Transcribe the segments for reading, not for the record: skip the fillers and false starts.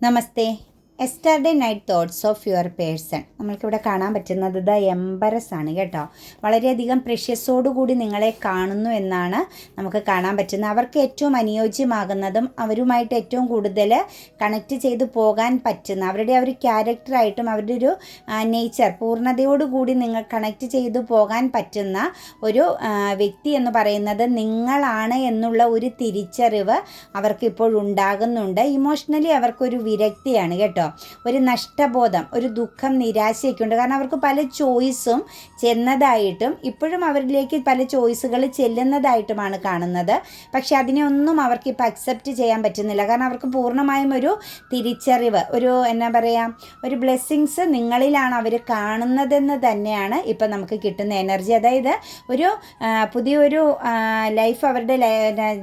Namaste. Yesterday night thoughts of your person. നമ്മൾക്കിവിടെ കാണാൻ പറ്റുന്നത് ദ എംബറസ് ആണ് കേട്ടോ. വളരെയധികം പ്രഷ്യസോടുകൂടി നിങ്ങളെ കാണുന്നു എന്നാണ് നമുക്ക് കാണാൻ പറ്റുന്നത്. അവർക്ക് ഏറ്റവും അനുയോജ്യമാകുന്നതും അവരുമായിട്ട് ഏറ്റവും കൂടുതൽ കണക്റ്റ് ചെയ്ത് പോകാൻ പറ്റുന്ന അവരുടെ ഒരു ക്യാരക്ടറായിട്ടും അവരുടെ ഒരു നേച്ചർ പൂർണ്ണതയോടുകൂടി നിങ്ങൾ കണക്റ്റ് ചെയ്ത് പോകാൻ പറ്റുന്ന ഒരു വ്യക്തി എന്ന് പറയുന്നത് നിങ്ങളാണ് എന്നുള്ള ഒരു തിരിച്ചറിവ് അവർക്കിപ്പോൾ ഉണ്ടാകുന്നുണ്ട്. ഇമോഷണലി അവർക്കൊരു വിരക്തിയാണ് കേട്ടോ, ഒരു നഷ്ടബോധം, ഒരു ദുഃഖം, നിരാശയൊക്കെ ഉണ്ട്. കാരണം അവർക്ക് പല ചോയ്സും ചെന്നതായിട്ടും ഇപ്പോഴും അവരിലേക്ക് പല ചോയ്സുകൾ ചെല്ലുന്നതായിട്ടുമാണ് കാണുന്നത്. പക്ഷെ അതിനെ ഒന്നും അവർക്ക് ഇപ്പോൾ അക്സെപ്റ്റ് ചെയ്യാൻ പറ്റുന്നില്ല. കാരണം അവർക്ക് പൂർണ്ണമായും ഒരു തിരിച്ചറിവ്, ഒരു എന്നാ പറയുക, ഒരു ബ്ലെസ്സിങ്സ് നിങ്ങളിലാണ് അവർ കാണുന്നതെന്ന് തന്നെയാണ് ഇപ്പം നമുക്ക് കിട്ടുന്ന എനർജി. അതായത് ഒരു പുതിയൊരു ലൈഫ് അവരുടെ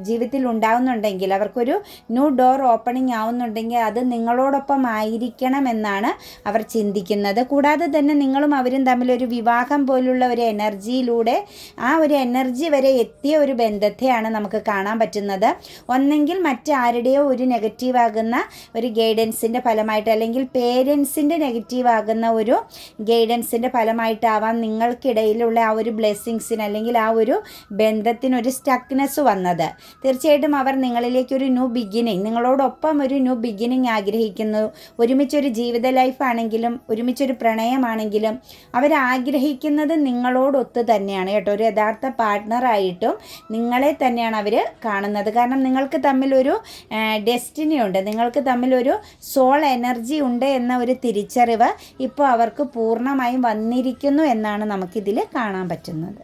ജീവിതത്തിൽ ഉണ്ടാകുന്നുണ്ടെങ്കിൽ, അവർക്കൊരു ന്യൂ ഡോർ ഓപ്പണിംഗ് ആവുന്നുണ്ടെങ്കിൽ അത് നിങ്ങളോടൊപ്പം ആയിരിക്കണമെന്നാണ് അവർ ചിന്തിക്കുന്നത്. കൂടാതെ തന്നെ നിങ്ങളും അവരും തമ്മിലൊരു വിവാഹം പോലുള്ള ഒരു എനർജിയിലൂടെ ആ ഒരു എനർജി വരെ എത്തിയ ഒരു ബന്ധത്തെയാണ് നമുക്ക് കാണാൻ പറ്റുന്നത്. ഒന്നെങ്കിൽ മറ്റാരുടെയോ ഒരു നെഗറ്റീവാകുന്ന ഒരു ഗൈഡൻസിൻ്റെ ഫലമായിട്ട്, അല്ലെങ്കിൽ പേരൻസിൻ്റെ നെഗറ്റീവാകുന്ന ഒരു ഗൈഡൻസിൻ്റെ ഫലമായിട്ടാവാം നിങ്ങൾക്കിടയിലുള്ള ആ ഒരു ബ്ലെസ്സിങ്സിന് അല്ലെങ്കിൽ ആ ഒരു ബന്ധത്തിനൊരു സ്റ്റക്നെസ് വന്നത്. തീർച്ചയായിട്ടും അവർ നിങ്ങളിലേക്കൊരു ന്യൂ ബിഗിനിങ്, നിങ്ങളോടൊപ്പം ഒരു ന്യൂ ബിഗിനിങ് ആഗ്രഹിക്കുന്നു. ഒരുമിച്ചൊരു ജീവിത ലൈഫാണെങ്കിലും ഒരുമിച്ചൊരു പ്രണയമാണെങ്കിലും അവരാഗ്രഹിക്കുന്നത് നിങ്ങളോടൊത്ത് തന്നെയാണ് കേട്ടോ. ഒരു യഥാർത്ഥ പാർട്ട്ണറായിട്ടും നിങ്ങളെ തന്നെയാണ് അവർ കാണുന്നത്. കാരണം നിങ്ങൾക്ക് തമ്മിലൊരു ഡെസ്റ്റിനി ഉണ്ട്, നിങ്ങൾക്ക് തമ്മിലൊരു സോൾ എനർജി ഉണ്ട് എന്ന ഒരു തിരിച്ചറിവ് ഇപ്പോൾ അവർക്ക് പൂർണ്ണമായും വന്നിരിക്കുന്നു എന്നാണ് നമുക്കിതിൽ കാണാൻ പറ്റുന്നത്.